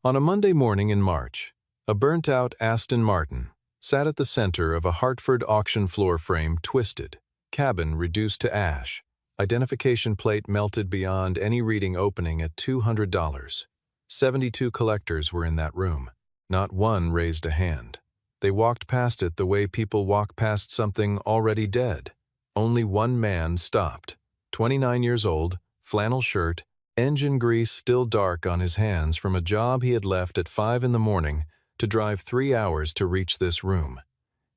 On a Monday morning in March, a burnt-out Aston Martin sat at the center of a Hartford auction floor frame twisted, cabin reduced to ash, identification plate melted beyond any reading opening at $200. 72 collectors were in that room. Not one raised a hand. They walked past it the way people walk past something already dead. Only one man stopped. 29 years old, flannel shirt, engine grease still dark on his hands from a job he had left at 5 in the morning to drive 3 hours to reach this room.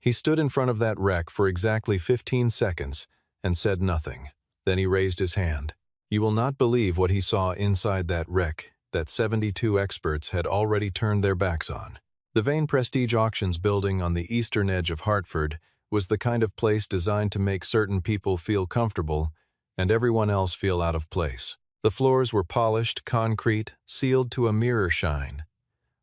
He stood in front of that wreck for exactly 15 seconds and said nothing. Then he raised his hand. You will not believe what he saw inside that wreck that 72 experts had already turned their backs on. The Vane Prestige Auctions building on the eastern edge of Hartford was the kind of place designed to make certain people feel comfortable and everyone else feel out of place. The floors were polished concrete, sealed to a mirror shine.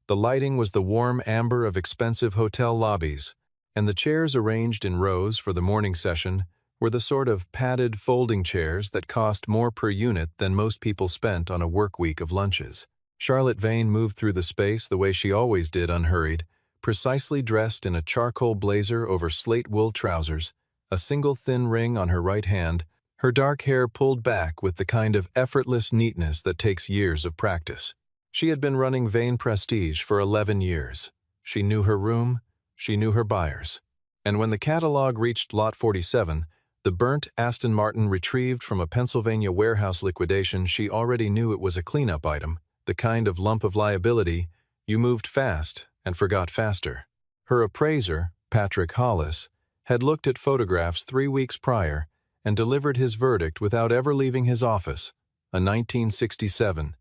The lighting was the warm amber of expensive hotel lobbies, and the chairs arranged in rows for the morning session were the sort of padded folding chairs that cost more per unit than most people spent on a work week of lunches. Charlotte Vane moved through the space the way she always did, unhurried, precisely dressed in a charcoal blazer over slate wool trousers, a single thin ring on her right hand, her dark hair pulled back with the kind of effortless neatness that takes years of practice. She had been running Vane Prestige for 11 years. She knew her room, she knew her buyers. And when the catalog reached Lot 47, the burnt Aston Martin retrieved from a Pennsylvania warehouse liquidation, she already knew it was a cleanup item, the kind of lump of liability you moved fast and forgot faster. Her appraiser, Patrick Hollis, had looked at photographs 3 weeks prior and delivered his verdict without ever leaving his office. A 1967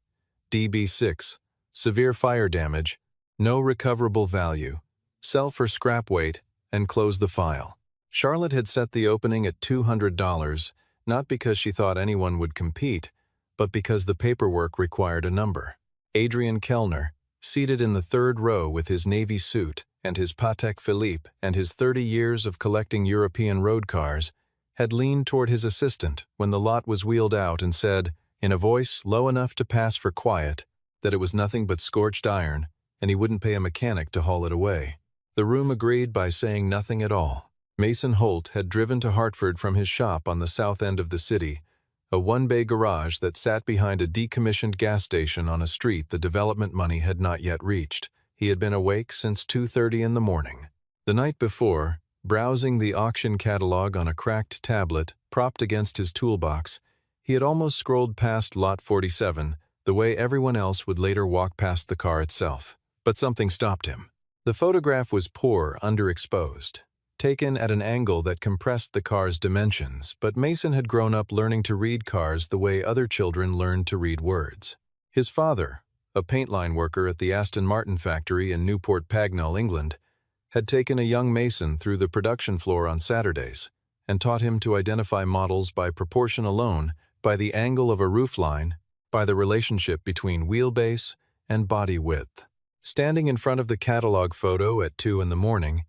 DB6, severe fire damage, no recoverable value, sell for scrap weight, and close the file. Charlotte had set the opening at $200, not because she thought anyone would compete, but because the paperwork required a number. Adrian Kellner, seated in the third row with his navy suit and his Patek Philippe and his 30 years of collecting European road cars, had leaned toward his assistant when the lot was wheeled out and said, in a voice low enough to pass for quiet, that it was nothing but scorched iron, and he wouldn't pay a mechanic to haul it away. The room agreed by saying nothing at all. Mason Holt had driven to Hartford from his shop on the south end of the city, a one-bay garage that sat behind a decommissioned gas station on a street the development money had not yet reached. He had been awake since 2:30 in the morning. The night before, browsing the auction catalog on a cracked tablet propped against his toolbox, he had almost scrolled past Lot 47, the way everyone else would later walk past the car itself. But something stopped him. The photograph was poor, underexposed, taken at an angle that compressed the car's dimensions, but Mason had grown up learning to read cars the way other children learned to read words. His father, a paint line worker at the Aston Martin factory in Newport Pagnell, England, had taken a young Mason through the production floor on Saturdays and taught him to identify models by proportion alone, by the angle of a roofline, by the relationship between wheelbase and body width. Standing in front of the catalog photo at 2 in the morning,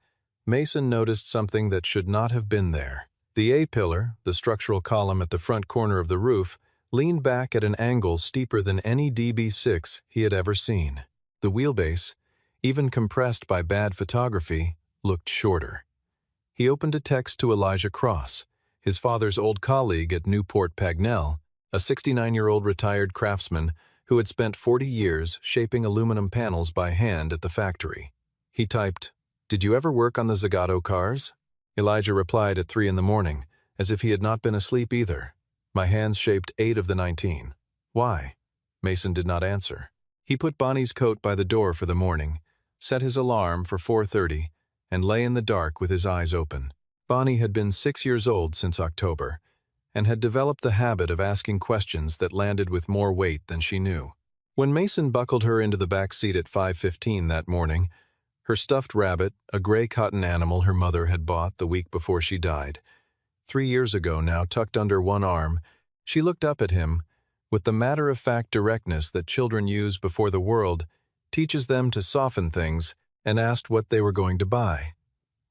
Mason noticed something that should not have been there. The A-pillar, the structural column at the front corner of the roof, leaned back at an angle steeper than any DB6 he had ever seen. The wheelbase, even compressed by bad photography, looked shorter. He opened a text to Elijah Cross, his father's old colleague at Newport Pagnell, a 69-year-old retired craftsman who had spent 40 years shaping aluminum panels by hand at the factory. He typed, "Did you ever work on the Zagato cars?" Elijah replied at 3 in the morning, as if he had not been asleep either. "My hands shaped 8 of the 19. Why?" Mason did not answer. He put Bonnie's coat by the door for the morning, set his alarm for 4:30, and lay in the dark with his eyes open. Bonnie had been 6 years old since October, and had developed the habit of asking questions that landed with more weight than she knew. When Mason buckled her into the back seat at 5:15 that morning, her stuffed rabbit, a gray cotton animal her mother had bought the week before she died, 3 years ago now tucked under one arm, she looked up at him with the matter-of-fact directness that children use before the world teaches them to soften things, and asked what they were going to buy.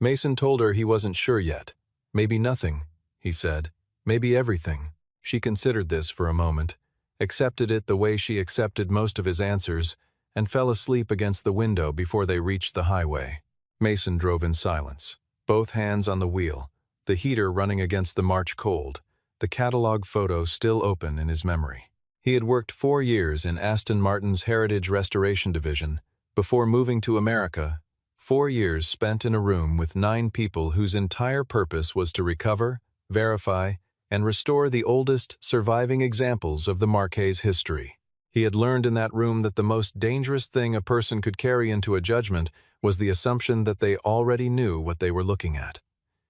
Mason told her he wasn't sure yet. Maybe nothing, he said. Maybe everything. She considered this for a moment, accepted it the way she accepted most of his answers, and fell asleep against the window before they reached the highway. Mason drove in silence, both hands on the wheel, the heater running against the March cold, the catalog photo still open in his memory. He had worked 4 years in Aston Martin's Heritage Restoration Division before moving to America, 4 years spent in a room with 9 people whose entire purpose was to recover, verify, and restore the oldest surviving examples of the Marquet's history. He had learned in that room that the most dangerous thing a person could carry into a judgment was the assumption that they already knew what they were looking at.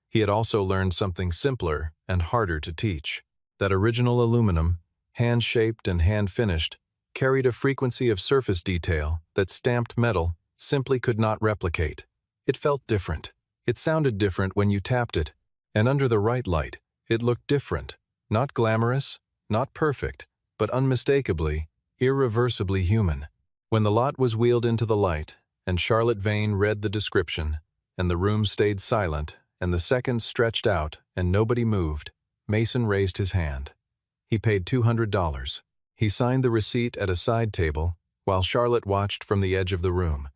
He had also learned something simpler and harder to teach, that original aluminum, hand-shaped and hand-finished, carried a frequency of surface detail that stamped metal simply could not replicate. It felt different. It sounded different when you tapped it, and under the right light, it looked different, not glamorous, not perfect, but unmistakably, irreversibly human. When the lot was wheeled into the light, and Charlotte Vane read the description, and the room stayed silent, and the seconds stretched out, and nobody moved, Mason raised his hand. He paid $200. He signed the receipt at a side table, while Charlotte watched from the edge of the room,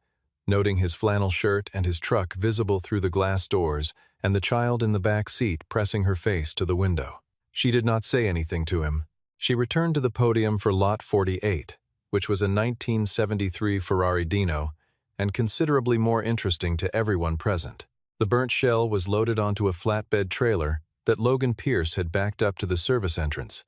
noting his flannel shirt and his truck visible through the glass doors, and the child in the back seat pressing her face to the window. She did not say anything to him. She returned to the podium for Lot 48, which was a 1973 Ferrari Dino, and considerably more interesting to everyone present. The burnt shell was loaded onto a flatbed trailer that Logan Pierce had backed up to the service entrance,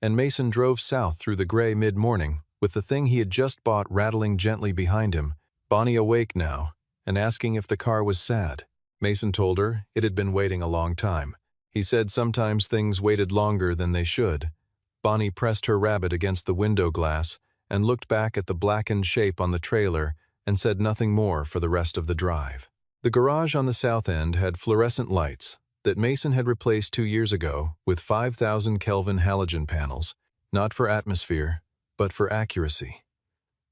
and Mason drove south through the gray mid-morning with the thing he had just bought rattling gently behind him, Bonnie awake now, and asking if the car was sad. Mason told her it had been waiting a long time. He said sometimes things waited longer than they should. Bonnie pressed her rabbit against the window glass and looked back at the blackened shape on the trailer and said nothing more for the rest of the drive. The garage on the south end had fluorescent lights that Mason had replaced 2 years ago with 5,000 Kelvin halogen panels, not for atmosphere, but for accuracy.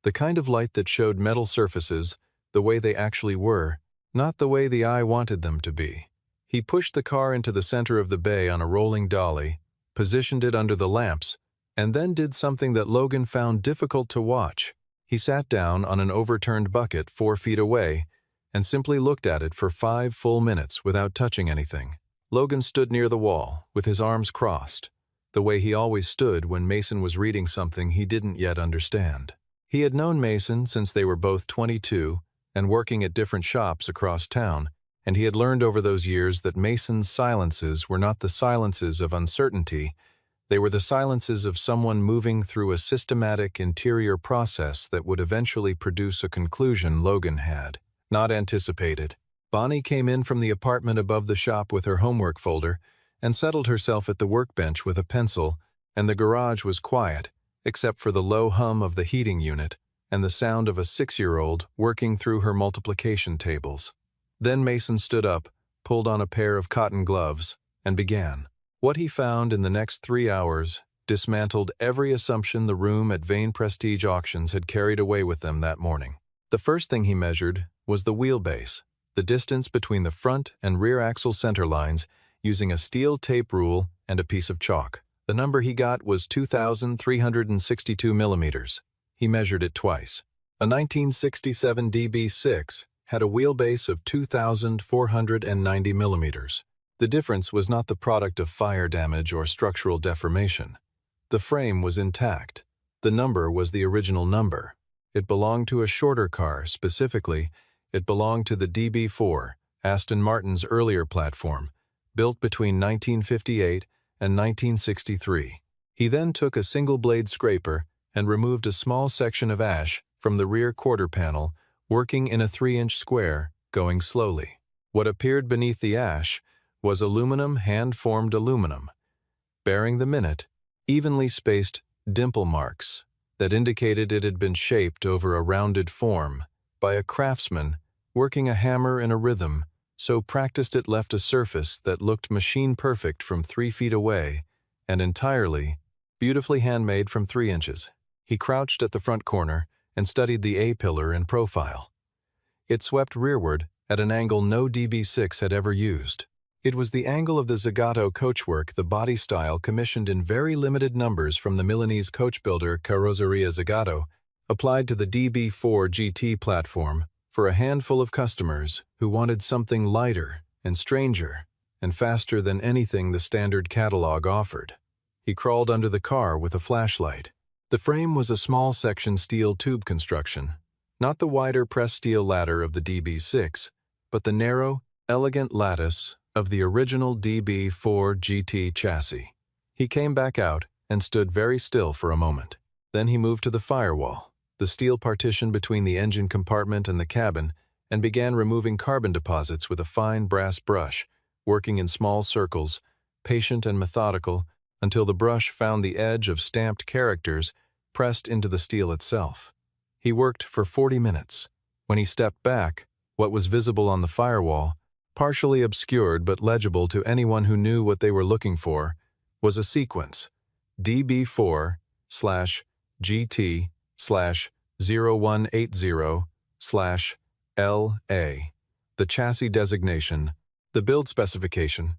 The kind of light that showed metal surfaces the way they actually were, not the way the eye wanted them to be. He pushed the car into the center of the bay on a rolling dolly, positioned it under the lamps, and then did something that Logan found difficult to watch. He sat down on an overturned bucket 4 feet away and simply looked at it for 5 full minutes without touching anything. Logan stood near the wall, with his arms crossed, the way he always stood when Mason was reading something he didn't yet understand. He had known Mason since they were both 22 and working at different shops across town, and he had learned over those years that Mason's silences were not the silences of uncertainty, they were the silences of someone moving through a systematic interior process that would eventually produce a conclusion Logan had not anticipated. Bonnie came in from the apartment above the shop with her homework folder and settled herself at the workbench with a pencil, and the garage was quiet, except for the low hum of the heating unit and the sound of a 6-year-old working through her multiplication tables. Then Mason stood up, pulled on a pair of cotton gloves, and began. What he found in the next 3 hours dismantled every assumption the room at Vane Prestige Auctions had carried away with them that morning. The first thing he measured was the wheelbase, the distance between the front and rear axle center lines, using a steel tape rule and a piece of chalk. The number he got was 2,362 millimeters. He measured it twice. A 1967 DB6 had a wheelbase of 2,490 millimeters. The difference was not the product of fire damage or structural deformation. The frame was intact. The number was the original number. It belonged to a shorter car, specifically, it belonged to the DB4, Aston Martin's earlier platform, built between 1958 and 1963. He then took a single-blade scraper and removed a small section of ash from the rear quarter panel, working in a 3-inch square, going slowly. What appeared beneath the ash was aluminum, hand-formed aluminum, bearing the minute, evenly spaced dimple marks that indicated it had been shaped over a rounded form by a craftsman working a hammer in a rhythm so practiced it left a surface that looked machine-perfect from 3 feet away and entirely, beautifully handmade from 3 inches. He crouched at the front corner and studied the A-pillar in profile. It swept rearward at an angle no DB6 had ever used. It was the angle of the Zagato coachwork, the body style commissioned in very limited numbers from the Milanese coach builder Carrozzeria Zagato, applied to the DB4 GT platform for a handful of customers who wanted something lighter and stranger and faster than anything the standard catalog offered. He crawled under the car with a flashlight. The frame was a small section steel tube construction, not the wider pressed steel ladder of the DB6, but the narrow, elegant lattice of the original DB4 GT chassis. He came back out and stood very still for a moment. Then he moved to the firewall, the steel partition between the engine compartment and the cabin, and began removing carbon deposits with a fine brass brush, working in small circles, patient and methodical, until the brush found the edge of stamped characters pressed into the steel itself. He worked for 40 minutes. When he stepped back, what was visible on the firewall, partially obscured but legible to anyone who knew what they were looking for, was a sequence: DB4/GT/0180/LA, the chassis designation, the build specification,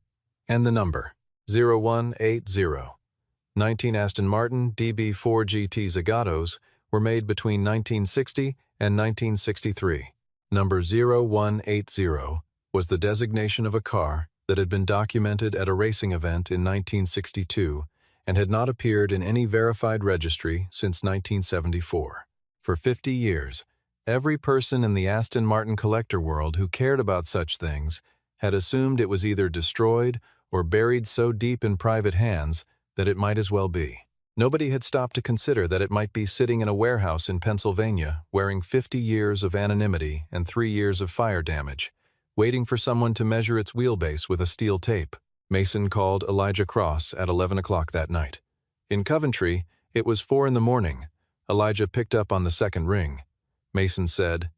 and the number 0180. 19 Aston Martin DB4 GT Zagatos were made between 1960 and 1963. Number 0180 was the designation of a car that had been documented at a racing event in 1962 and had not appeared in any verified registry since 1974. For 50 years, every person in the Aston Martin collector world who cared about such things had assumed it was either destroyed or buried so deep in private hands that it might as well be. Nobody had stopped to consider that it might be sitting in a warehouse in Pennsylvania, wearing 50 years of anonymity and 3 years of fire damage, waiting for someone to measure its wheelbase with a steel tape. Mason called Elijah Cross at 11 o'clock that night. In Coventry, it was 4 in the morning. Elijah picked up on the second ring. Mason said,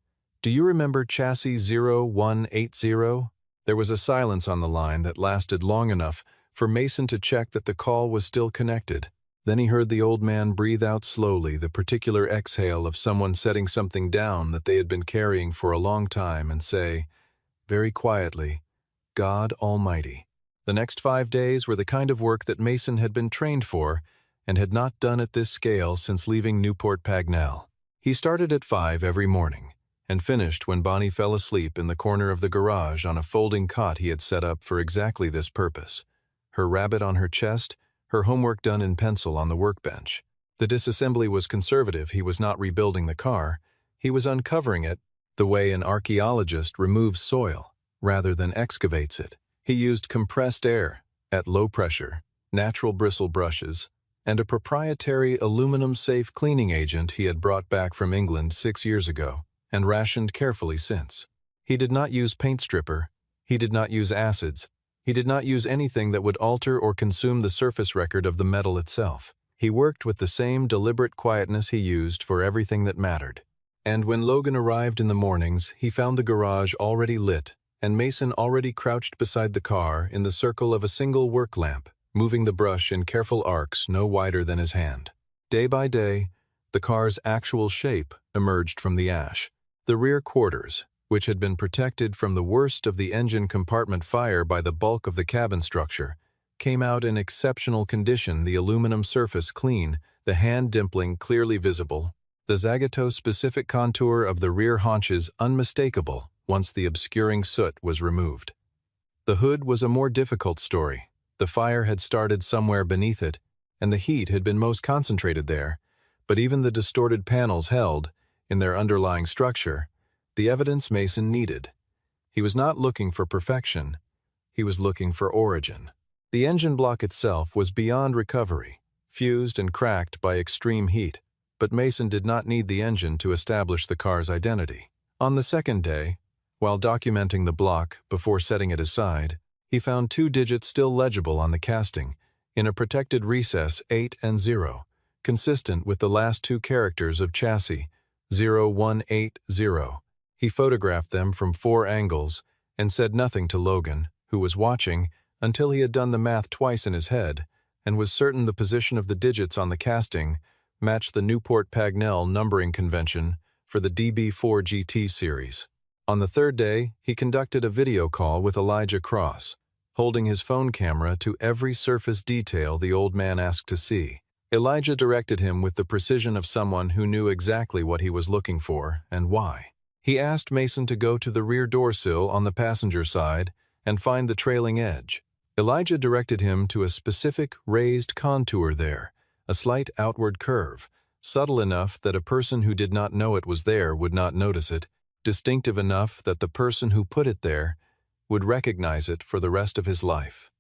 "Do you remember chassis 0180? There was a silence on the line that lasted long enough for Mason to check that the call was still connected. Then he heard the old man breathe out slowly the particular exhale of someone setting something down that they had been carrying for a long time and say, very quietly, "God Almighty." The next 5 days were the kind of work that Mason had been trained for and had not done at this scale since leaving Newport Pagnell. He started at 5 every morning and finished when Bonnie fell asleep in the corner of the garage on a folding cot he had set up for exactly this purpose. Her rabbit on her chest, her homework done in pencil on the workbench. The disassembly was conservative. He was not rebuilding the car. He was uncovering it the way an archaeologist removes soil rather than excavates it. He used compressed air at low pressure, natural bristle brushes, and a proprietary aluminum-safe cleaning agent he had brought back from England 6 years ago and rationed carefully since. He did not use paint stripper. He did not use acids. He did not use anything that would alter or consume the surface record of the metal itself. He worked with the same deliberate quietness he used for everything that mattered. And when Logan arrived in the mornings, he found the garage already lit and Mason already crouched beside the car in the circle of a single work lamp, moving the brush in careful arcs no wider than his hand. Day by day, the car's actual shape emerged from the ash. The rear quarters, which had been protected from the worst of the engine compartment fire by the bulk of the cabin structure, came out in exceptional condition, the aluminum surface clean, the hand dimpling clearly visible, the Zagato-specific contour of the rear haunches unmistakable once the obscuring soot was removed. The hood was a more difficult story. The fire had started somewhere beneath it, and the heat had been most concentrated there, but even the distorted panels held, in their underlying structure, the evidence Mason needed. He was not looking for perfection. He was looking for origin. The engine block itself was beyond recovery, fused and cracked by extreme heat, but Mason did not need the engine to establish the car's identity. On the second day, while documenting the block before setting it aside, he found 2 digits still legible on the casting, in a protected recess 8 and 0, consistent with the last 2 characters of chassis 0180. He photographed them from 4 angles and said nothing to Logan, who was watching, until he had done the math twice in his head and was certain the position of the digits on the casting matched the Newport Pagnell numbering convention for the DB4 GT series. On the third day, he conducted a video call with Elijah Cross, holding his phone camera to every surface detail the old man asked to see. Elijah directed him with the precision of someone who knew exactly what he was looking for and why. He asked Mason to go to the rear door sill on the passenger side and find the trailing edge. Elijah directed him to a specific raised contour there, a slight outward curve, subtle enough that a person who did not know it was there would not notice it, distinctive enough that the person who put it there would recognize it for the rest of his life.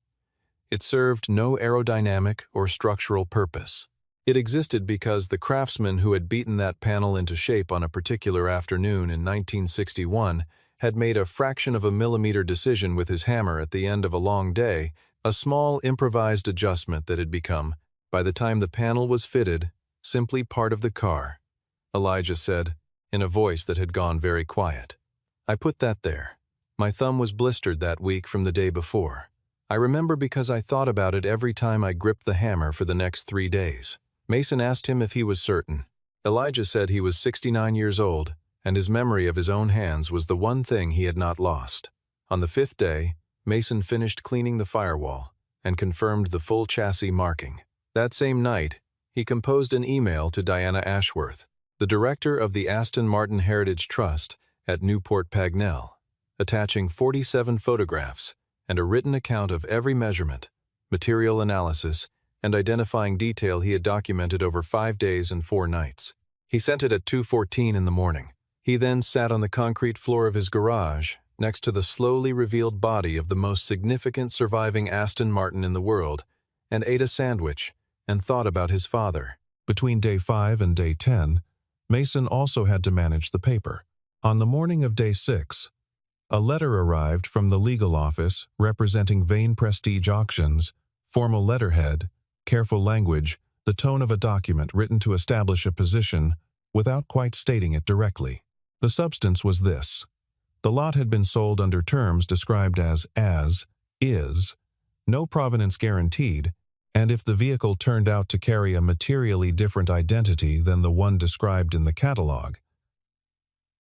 It served no aerodynamic or structural purpose. It existed because the craftsman who had beaten that panel into shape on a particular afternoon in 1961 had made a fraction of a millimeter decision with his hammer at the end of a long day, a small improvised adjustment that had become, by the time the panel was fitted, simply part of the car. Elijah said, in a voice that had gone very quiet. I put that there. My thumb was blistered that week from the day before. I remember because I thought about it every time I gripped the hammer for the next 3 days. Mason asked him if he was certain. Elijah said he was 69 years old, and his memory of his own hands was the one thing he had not lost. On the 5th day, Mason finished cleaning the firewall and confirmed the full chassis marking. That same night, he composed an email to Diana Ashworth, the director of the Aston Martin Heritage Trust at Newport Pagnell, attaching 47 photographs and a written account of every measurement, material analysis, and identifying detail he had documented over 5 days and 4 nights. He sent it at 2:14 in the morning. He then sat on the concrete floor of his garage next to the slowly revealed body of the most significant surviving Aston Martin in the world and ate a sandwich and thought about his father. Between day 5 and day 10, Mason also had to manage the paper. On the morning of day 6, a letter arrived from the legal office representing Vane Prestige Auctions, formal letterhead, careful language, the tone of a document written to establish a position without quite stating it directly. The substance was this. The lot had been sold under terms described as is, no provenance guaranteed, and if the vehicle turned out to carry a materially different identity than the one described in the catalog,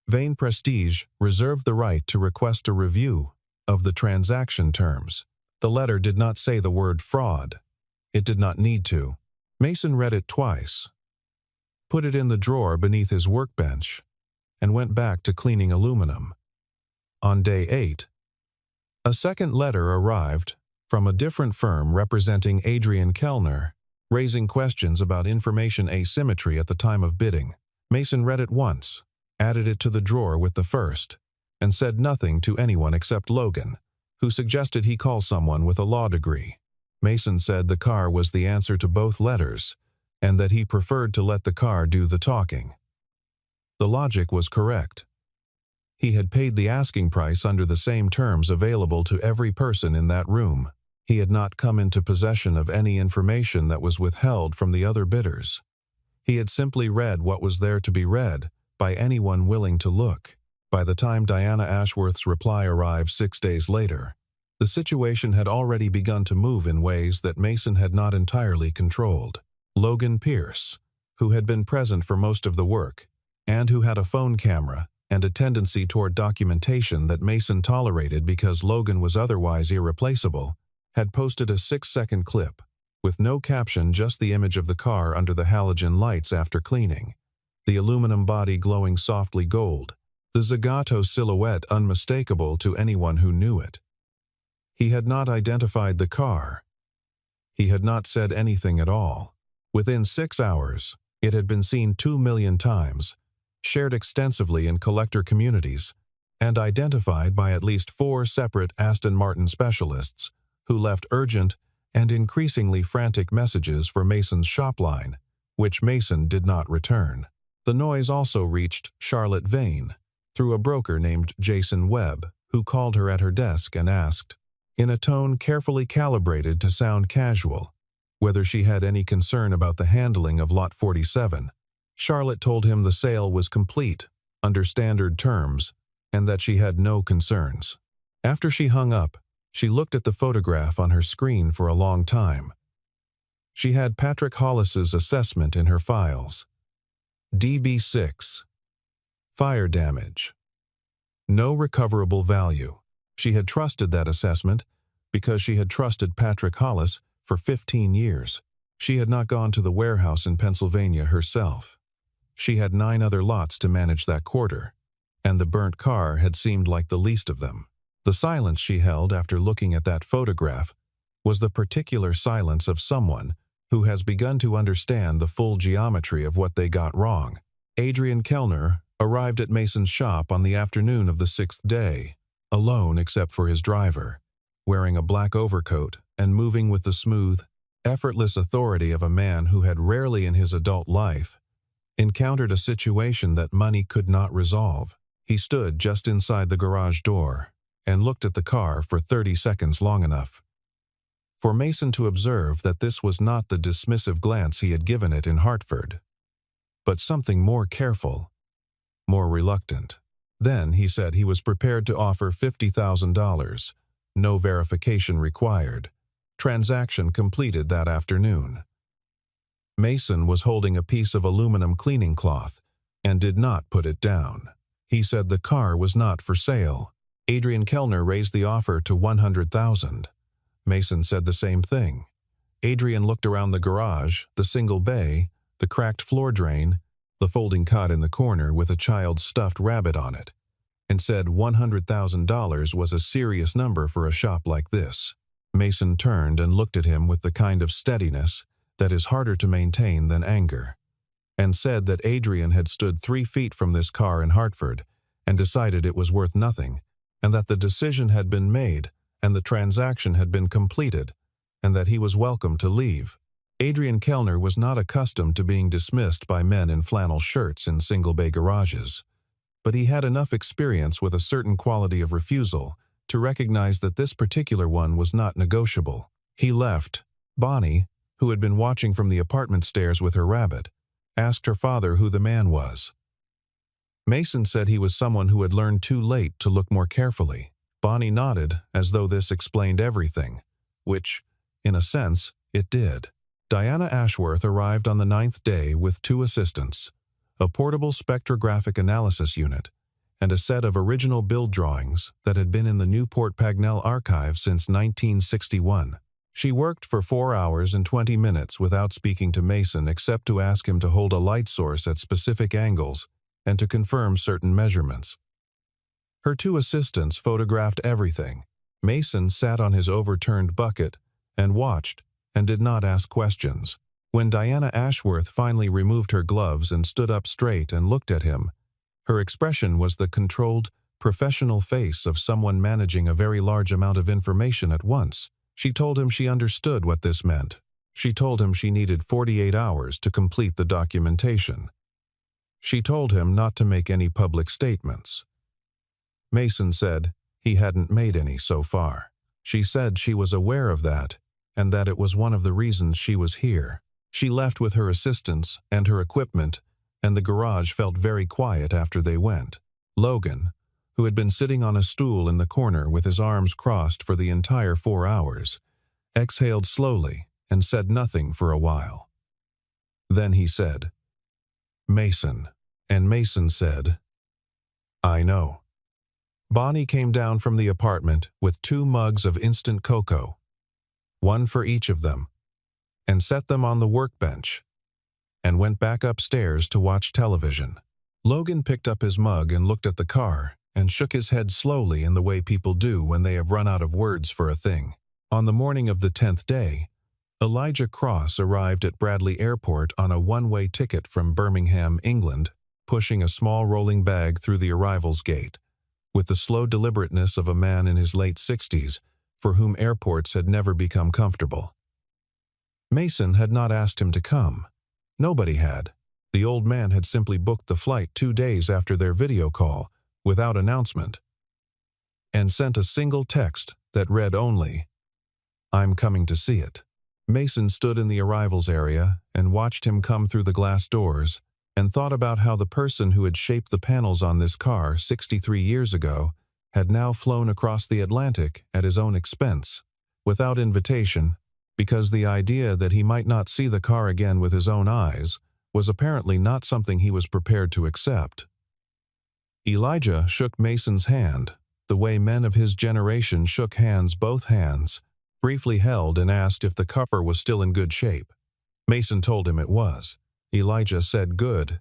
Vane Prestige reserved the right to request a review of the transaction terms. The letter did not say the word fraud. It did not need to. Mason read it twice, put it in the drawer beneath his workbench, and went back to cleaning aluminum. On day 8, a second letter arrived from a different firm representing Adrian Kellner, raising questions about information asymmetry at the time of bidding. Mason read it once, added it to the drawer with the first, and said nothing to anyone except Logan, who suggested he call someone with a law degree. Mason said the car was the answer to both letters, and that he preferred to let the car do the talking. The logic was correct. He had paid the asking price under the same terms available to every person in that room. He had not come into possession of any information that was withheld from the other bidders. He had simply read what was there to be read by anyone willing to look. By the time Diana Ashworth's reply arrived 6 days later, the situation had already begun to move in ways that Mason had not entirely controlled. Logan Pierce, who had been present for most of the work, and who had a phone camera and a tendency toward documentation that Mason tolerated because Logan was otherwise irreplaceable, had posted a 6-second clip, with no caption, just the image of the car under the halogen lights after cleaning, the aluminum body glowing softly gold, the Zagato silhouette unmistakable to anyone who knew it. He had not identified the car. He had not said anything at all. Within 6 hours, it had been seen 2 million times, shared extensively in collector communities, and identified by at least 4 separate Aston Martin specialists who left urgent and increasingly frantic messages for Mason's shop line, which Mason did not return. The noise also reached Charlotte Vane through a broker named Jason Webb, who called her at her desk and asked, in a tone carefully calibrated to sound casual, whether she had any concern about the handling of Lot 47. Charlotte told him the sale was complete, under standard terms, and that she had no concerns. After she hung up, she looked at the photograph on her screen for a long time. She had Patrick Hollis's assessment in her files. DB6. Fire damage. No recoverable value. She had trusted that assessment because she had trusted Patrick Hollis for 15 years. She had not gone to the warehouse in Pennsylvania herself. She had 9 other lots to manage that quarter, and the burnt car had seemed like the least of them. The silence she held after looking at that photograph was the particular silence of someone who has begun to understand the full geometry of what they got wrong. Adrian Kellner arrived at Mason's shop on the afternoon of the 6th day, alone except for his driver, wearing a black overcoat and moving with the smooth, effortless authority of a man who had rarely in his adult life encountered a situation that money could not resolve. He stood just inside the garage door and looked at the car for 30 seconds, long enough for Mason to observe that this was not the dismissive glance he had given it in Hartford, but something more careful, more reluctant. Then he said he was prepared to offer $50,000, no verification required. Transaction completed that afternoon. Mason was holding a piece of aluminum cleaning cloth and did not put it down. He said the car was not for sale. Adrian Kellner raised the offer to $100,000. Mason said the same thing. Adrian looked around the garage, the single bay, the cracked floor drain, the folding cot in the corner with a child's stuffed rabbit on it, and said $100,000 was a serious number for a shop like this. Mason turned and looked at him with the kind of steadiness that is harder to maintain than anger, and said that Adrian had stood 3 feet from this car in Hartford and decided it was worth nothing, and that the decision had been made and the transaction had been completed, and that he was welcome to leave. Adrian Kellner was not accustomed to being dismissed by men in flannel shirts in single-bay garages, but he had enough experience with a certain quality of refusal to recognize that this particular one was not negotiable. He left. Bonnie, who had been watching from the apartment stairs with her rabbit, asked her father who the man was. Mason said he was someone who had learned too late to look more carefully. Bonnie nodded as though this explained everything, which, in a sense, it did. Diana Ashworth arrived on the 9th day with 2 assistants, a portable spectrographic analysis unit, and a set of original build drawings that had been in the Newport Pagnell archive since 1961. She worked for 4 hours and 20 minutes without speaking to Mason except to ask him to hold a light source at specific angles and to confirm certain measurements. Her 2 assistants photographed everything. Mason sat on his overturned bucket and watched and did not ask questions. When Diana Ashworth finally removed her gloves and stood up straight and looked at him, her expression was the controlled, professional face of someone managing a very large amount of information at once. She told him she understood what this meant. She told him she needed 48 hours to complete the documentation. She told him not to make any public statements. Mason said he hadn't made any so far. She said she was aware of that, and that it was one of the reasons she was here. She left with her assistants and her equipment, and the garage felt very quiet after they went. Logan, who had been sitting on a stool in the corner with his arms crossed for the entire 4 hours, exhaled slowly and said nothing for a while. Then he said, "Mason," and Mason said, "I know." Bonnie came down from the apartment with 2 mugs of instant cocoa, 1 for each of them, and set them on the workbench, and went back upstairs to watch television. Logan picked up his mug and looked at the car and shook his head slowly in the way people do when they have run out of words for a thing. On the morning of the 10th day, Elijah Cross arrived at Bradley Airport on a one-way ticket from Birmingham, England, pushing a small rolling bag through the arrivals gate, with the slow deliberateness of a man in his late 60s, for whom airports had never become comfortable. Mason had not asked him to come. Nobody had. The old man had simply booked the flight 2 days after their video call, without announcement, and sent a single text that read only, "I'm coming to see it." Mason stood in the arrivals area and watched him come through the glass doors, and thought about how the person who had shaped the panels on this car 63 years ago had now flown across the Atlantic at his own expense, without invitation, because the idea that he might not see the car again with his own eyes was apparently not something he was prepared to accept. Elijah shook Mason's hand, the way men of his generation shook hands, both hands, briefly held, and asked if the cover was still in good shape. Mason told him it was. Elijah said good,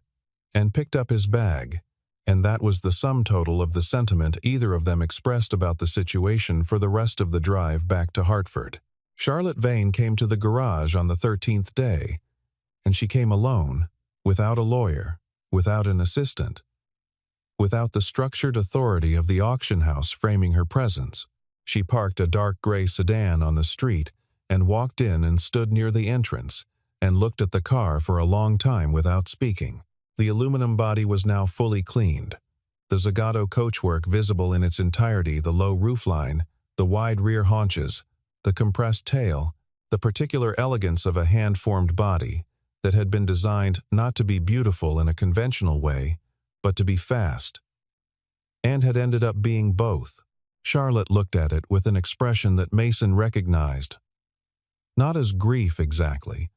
and picked up his bag, and that was the sum total of the sentiment either of them expressed about the situation for the rest of the drive back to Hartford. Charlotte Vane came to the garage on the 13th day, and she came alone, without a lawyer, without an assistant, without the structured authority of the auction house framing her presence. She parked a dark gray sedan on the street and walked in and stood near the entrance and looked at the car for a long time without speaking. The aluminum body was now fully cleaned. The Zagato coachwork visible in its entirety, the low roofline, the wide rear haunches, the compressed tail, the particular elegance of a hand-formed body that had been designed not to be beautiful in a conventional way, but to be fast, and had ended up being both. Charlotte looked at it with an expression that Mason recognized, not as grief exactly,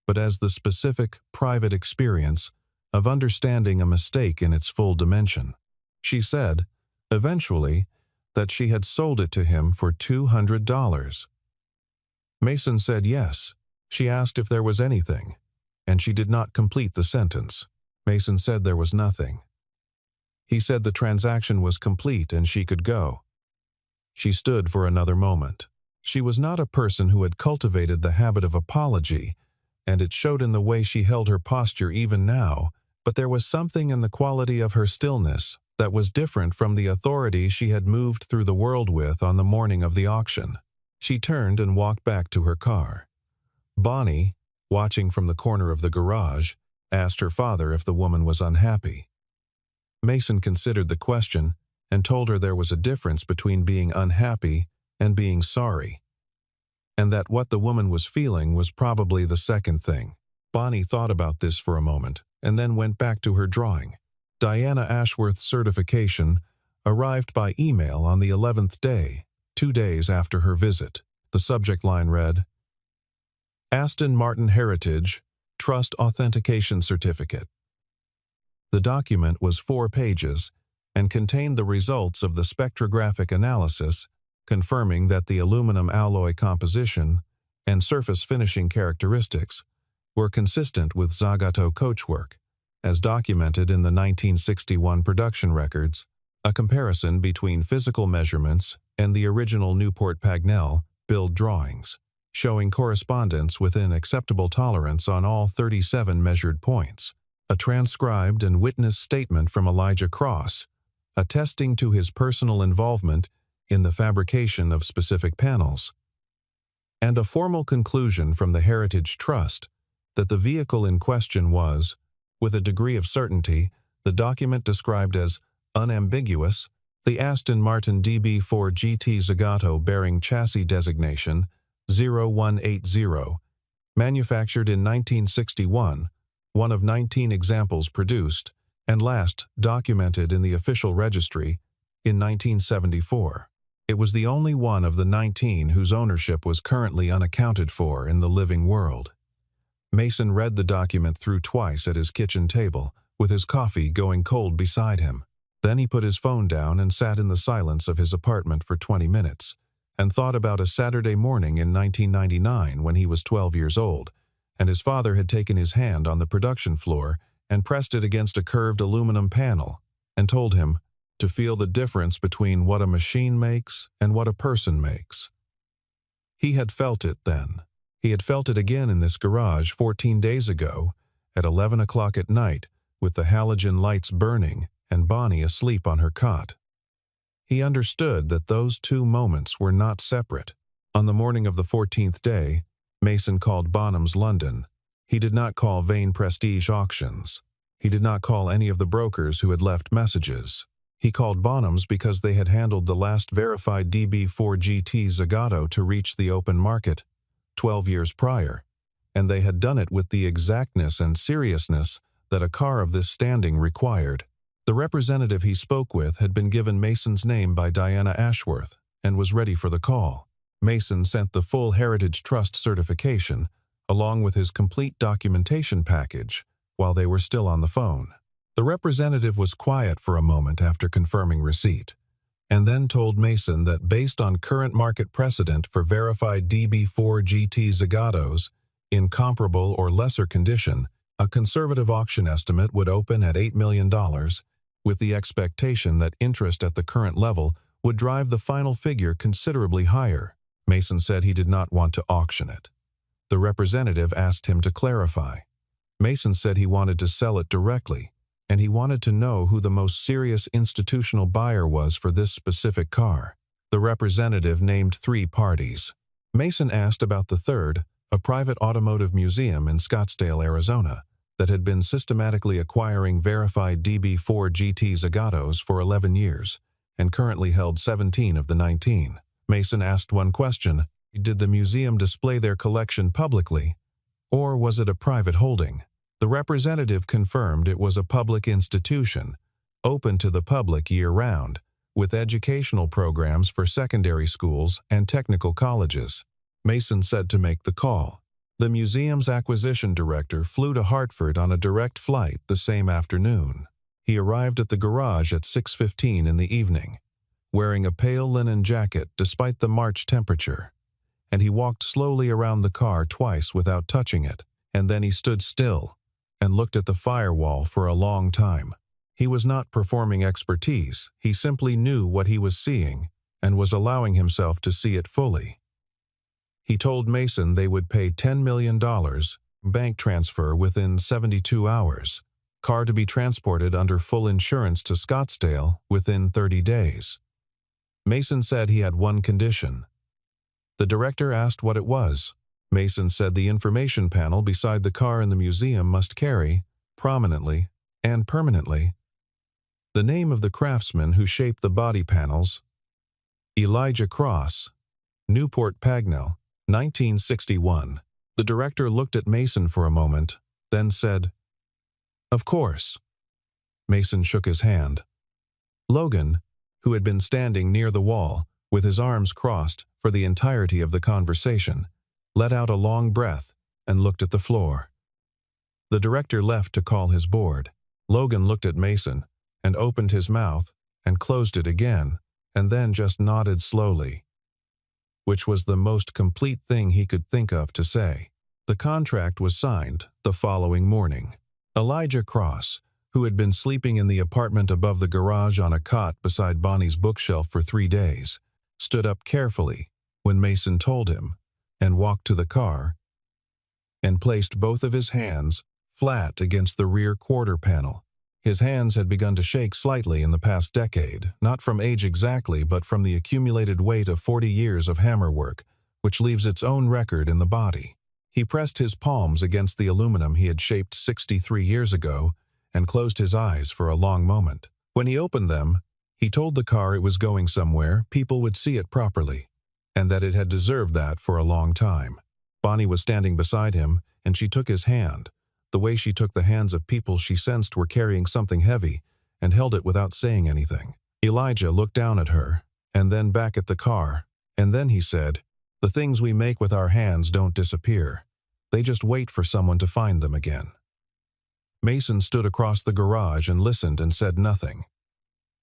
but as the specific, private experience of understanding a mistake in its full dimension. She said, eventually, that she had sold it to him for $200. Mason said yes. She asked if there was anything, and she did not complete the sentence. Mason said there was nothing. He said the transaction was complete and she could go. She stood for another moment. She was not a person who had cultivated the habit of apology, and it showed in the way she held her posture even now, but there was something in the quality of her stillness that was different from the authority she had moved through the world with on the morning of the auction. She turned and walked back to her car. Bonnie, watching from the corner of the garage, asked her father if the woman was unhappy. Mason considered the question and told her there was a difference between being unhappy and being sorry, and that what the woman was feeling was probably the second thing. Bonnie thought about this for a moment and then went back to her drawing. Diana Ashworth's certification arrived by email on the 11th day, 2 days after her visit. The subject line read, Aston Martin Heritage Trust Authentication Certificate. The document was 4 pages and contained the results of the spectrographic analysis confirming that the aluminum alloy composition and surface finishing characteristics were consistent with Zagato coachwork, as documented in the 1961 production records, a comparison between physical measurements and the original Newport Pagnell build drawings, showing correspondence within acceptable tolerance on all 37 measured points, a transcribed and witnessed statement from Elijah Cross, attesting to his personal involvement in the fabrication of specific panels, and a formal conclusion from the Heritage Trust that the vehicle in question was, with a degree of certainty, the document described as unambiguous, the Aston Martin DB4 GT Zagato bearing chassis designation 0180, manufactured in 1961, one of 19 examples produced, and last documented in the official registry in 1974. It was the only one of the 19 whose ownership was currently unaccounted for in the living world. Mason read the document through twice at his kitchen table, with his coffee going cold beside him. Then he put his phone down and sat in the silence of his apartment for 20 minutes, and thought about a Saturday morning in 1999 when he was 12 years old, and his father had taken his hand on the production floor and pressed it against a curved aluminum panel, and told him to feel the difference between what a machine makes and what a person makes. He had felt it then. He had felt it again in this garage 14 days ago, at 11 o'clock at night, with the halogen lights burning and Bonnie asleep on her cot. He understood that those 2 moments were not separate. On the morning of the 14th day, Mason called Bonham's London. He did not call Vane Prestige Auctions. He did not call any of the brokers who had left messages. He called Bonham's because they had handled the last verified DB4 GT Zagato to reach the open market 12 years prior, and they had done it with the exactness and seriousness that a car of this standing required. The representative he spoke with had been given Mason's name by Diana Ashworth and was ready for the call. Mason sent the full Heritage Trust certification, along with his complete documentation package, while they were still on the phone. The representative was quiet for a moment after confirming receipt, and then told Mason that based on current market precedent for verified DB4 GT Zagatos, In comparable or lesser condition, a conservative auction estimate would open at $8 million, with the expectation that interest at the current level would drive the final figure considerably higher. Mason said he did not want to auction it. The representative asked him to clarify. Mason said he wanted to sell it directly, and he wanted to know who the most serious institutional buyer was for this specific car. The representative named 3 parties. Mason asked about the third, a private automotive museum in Scottsdale, Arizona, that had been systematically acquiring verified DB4 GT Zagatos for 11 years, and currently held 17 of the 19. Mason asked one question: did the museum display their collection publicly, or was it a private holding? The representative confirmed it was a public institution, open to the public year-round, with educational programs for secondary schools and technical colleges. Mason said to make the call. The museum's acquisition director flew to Hartford on a direct flight the same afternoon. He arrived at the garage at 6:15 in the evening, wearing a pale linen jacket despite the March temperature, and he walked slowly around the car twice without touching it, and then he stood still and looked at the firewall for a long time. He was not performing expertise, he simply knew what he was seeing and was allowing himself to see it fully. He told Mason they would pay $10 million, bank transfer within 72 hours, car to be transported under full insurance to Scottsdale within 30 days. Mason said he had one condition. The director asked what it was. Mason said the information panel beside the car in the museum must carry, prominently and permanently, the name of the craftsman who shaped the body panels: Elijah Cross, Newport Pagnell, 1961. The director looked at Mason for a moment, then said, "Of course." Mason shook his hand. Logan, who had been standing near the wall, with his arms crossed for the entirety of the conversation, let out a long breath and looked at the floor. The director left to call his board. Logan looked at Mason and opened his mouth and closed it again, and then just nodded slowly, which was the most complete thing he could think of to say. The contract was signed the following morning. Elijah Cross, who had been sleeping in the apartment above the garage on a cot beside Bonnie's bookshelf for 3 days, stood up carefully when Mason told him, and walked to the car and placed both of his hands flat against the rear quarter panel. His hands had begun to shake slightly in the past decade, not from age exactly, but from the accumulated weight of 40 years of hammerwork, which leaves its own record in the body. He pressed his palms against the aluminum he had shaped 63 years ago and closed his eyes for a long moment. When he opened them, he told the car it was going somewhere people would see it properly, and that it had deserved that for a long time. Bonnie was standing beside him, and she took his hand, the way she took the hands of people she sensed were carrying something heavy, and held it without saying anything. Elijah looked down at her, and then back at the car, and then he said, "The things we make with our hands don't disappear. They just wait for someone to find them again." Mason stood across the garage and listened and said nothing,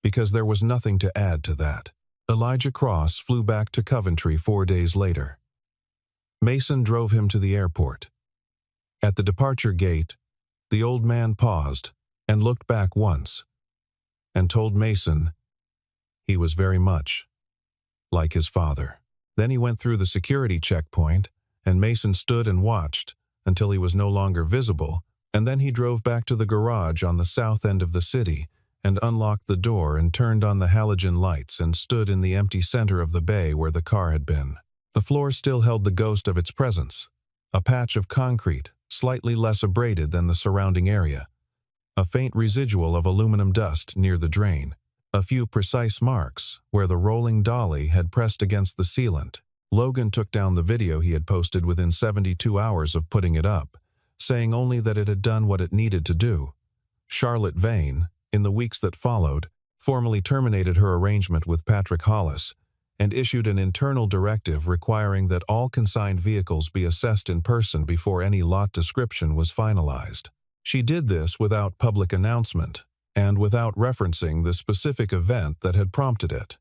because there was nothing to add to that. Elijah Cross flew back to Coventry 4 days later. Mason drove him to the airport. At the departure gate, the old man paused and looked back once, and told Mason he was very much like his father. Then he went through the security checkpoint, and Mason stood and watched until he was no longer visible, and then he drove back to the garage on the south end of the city and unlocked the door and turned on the halogen lights and stood in the empty center of the bay where the car had been. The floor still held the ghost of its presence, a patch of concrete, slightly less abraded than the surrounding area, a faint residual of aluminum dust near the drain, a few precise marks where the rolling dolly had pressed against the sealant. Logan took down the video he had posted within 72 hours of putting it up, saying only that it had done what it needed to do. Charlotte Vane, in the weeks that followed, formally terminated her arrangement with Patrick Hollis and issued an internal directive requiring that all consigned vehicles be assessed in person before any lot description was finalized. She did this without public announcement and without referencing the specific event that had prompted it.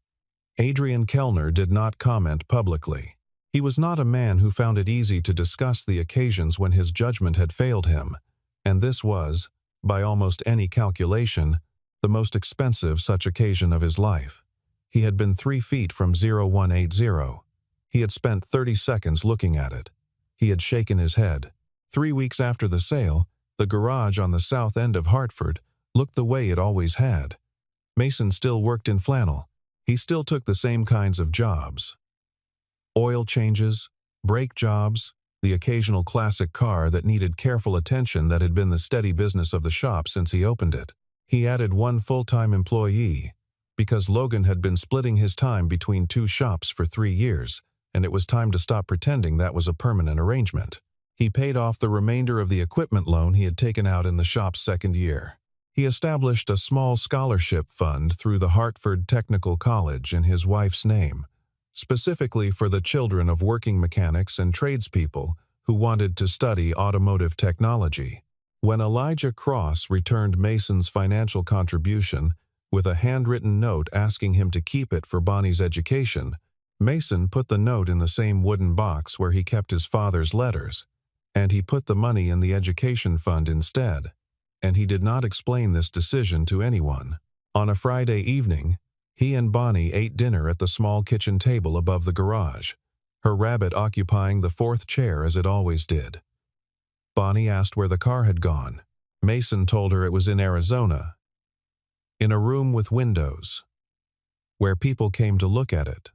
Adrian Kellner did not comment publicly. He was not a man who found it easy to discuss the occasions when his judgment had failed him, and this was, by almost any calculation, the most expensive such occasion of his life. He had been 3 feet from 0180. He had spent 30 seconds looking at it. He had shaken his head. 3 weeks after the sale, the garage on the south end of Hartford looked the way it always had. Mason still worked in flannel. He still took the same kinds of jobs. Oil changes, brake jobs, the occasional classic car that needed careful attention that had been the steady business of the shop since he opened it. He added 1 full-time employee, because Logan had been splitting his time between 2 shops for 3 years, and it was time to stop pretending that was a permanent arrangement. He paid off the remainder of the equipment loan he had taken out in the shop's 2nd year. He established a small scholarship fund through the Hartford Technical College in his wife's name, specifically for the children of working mechanics and tradespeople who wanted to study automotive technology. When Elijah Cross returned Mason's financial contribution with a handwritten note asking him to keep it for Bonnie's education, Mason put the note in the same wooden box where he kept his father's letters, and he put the money in the education fund instead, and he did not explain this decision to anyone. On a Friday evening, he and Bonnie ate dinner at the small kitchen table above the garage, her rabbit occupying the 4th chair as it always did. Bonnie asked where the car had gone. Mason told her it was in Arizona, in a room with windows, where people came to look at it.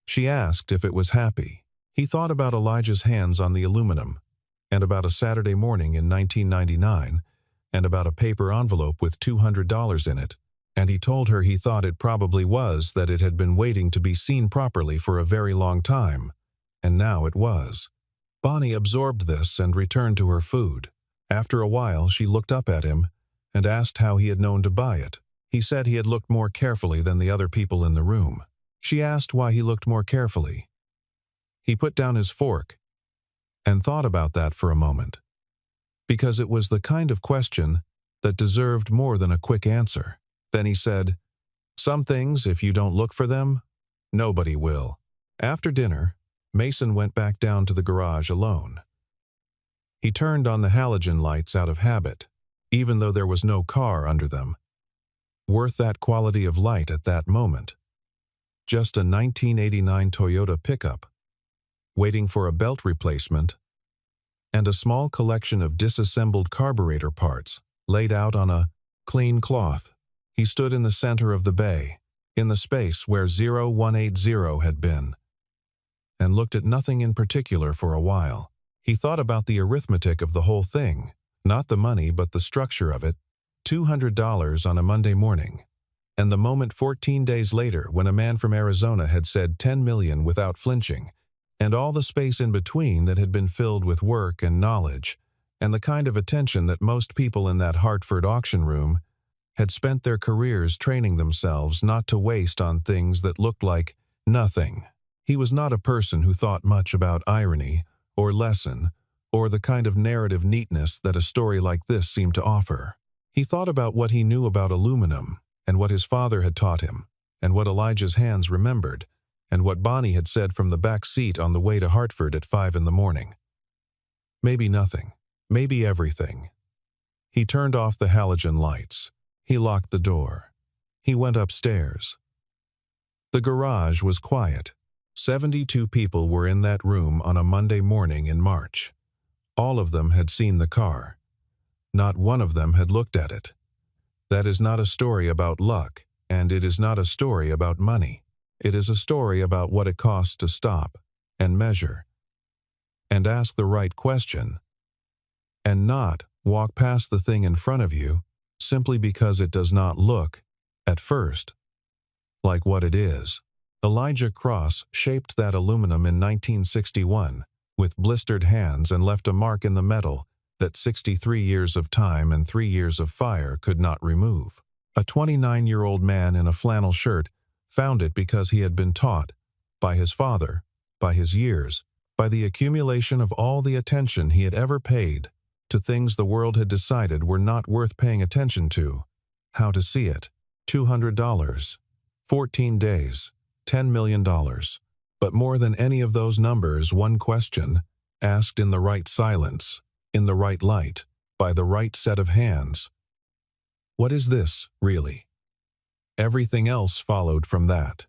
She asked if it was happy. He thought about Elijah's hands on the aluminum, and about a Saturday morning in 1999, and about a paper envelope with $200 in it, and he told her he thought it probably was that it had been waiting to be seen properly for a very long time, and now it was. Bonnie absorbed this and returned to her food. After a while, she looked up at him and asked how he had known to buy it. He said he had looked more carefully than the other people in the room. She asked why he looked more carefully. He put down his fork and thought about that for a moment, because it was the kind of question that deserved more than a quick answer. Then he said, "Some things, if you don't look for them, nobody will." After dinner, Mason went back down to the garage alone. He turned on the halogen lights out of habit, even though there was no car under them, worth that quality of light at that moment. Just a 1989 Toyota pickup, waiting for a belt replacement, and a small collection of disassembled carburetor parts laid out on a clean cloth. He stood in the center of the bay, in the space where 0180 had been, and looked at nothing in particular for a while. He thought about the arithmetic of the whole thing, not the money but the structure of it. $200 on a Monday morning, and the moment 14 days later when a man from Arizona had said 10 million without flinching, and all the space in between that had been filled with work and knowledge, and the kind of attention that most people in that Hartford auction room had spent their careers training themselves not to waste on things that looked like nothing. He was not a person who thought much about irony or lesson or the kind of narrative neatness that a story like this seemed to offer. He thought about what he knew about aluminum, and what his father had taught him, and what Elijah's hands remembered, and what Bonnie had said from the back seat on the way to Hartford at 5 in the morning. Maybe nothing. Maybe everything. He turned off the halogen lights. He locked the door. He went upstairs. The garage was quiet. 72 people were in that room on a Monday morning in March. All of them had seen the car. Not one of them had looked at it. That is not a story about luck, and it is not a story about money. It is a story about what it costs to stop and measure and ask the right question, and not walk past the thing in front of you simply because it does not look, at first, like what it is. Elijah Cross shaped that aluminum in 1961 with blistered hands and left a mark in the metal that 63 years of time and 3 years of fire could not remove. A 29-year-old man in a flannel shirt found it because he had been taught, by his father, by his years, by the accumulation of all the attention he had ever paid to things the world had decided were not worth paying attention to, how to see it. $200, 14 days, $10 million. But more than any of those numbers, one question, asked in the right silence, in the right light, by the right set of hands. What is this, really? Everything else followed from that.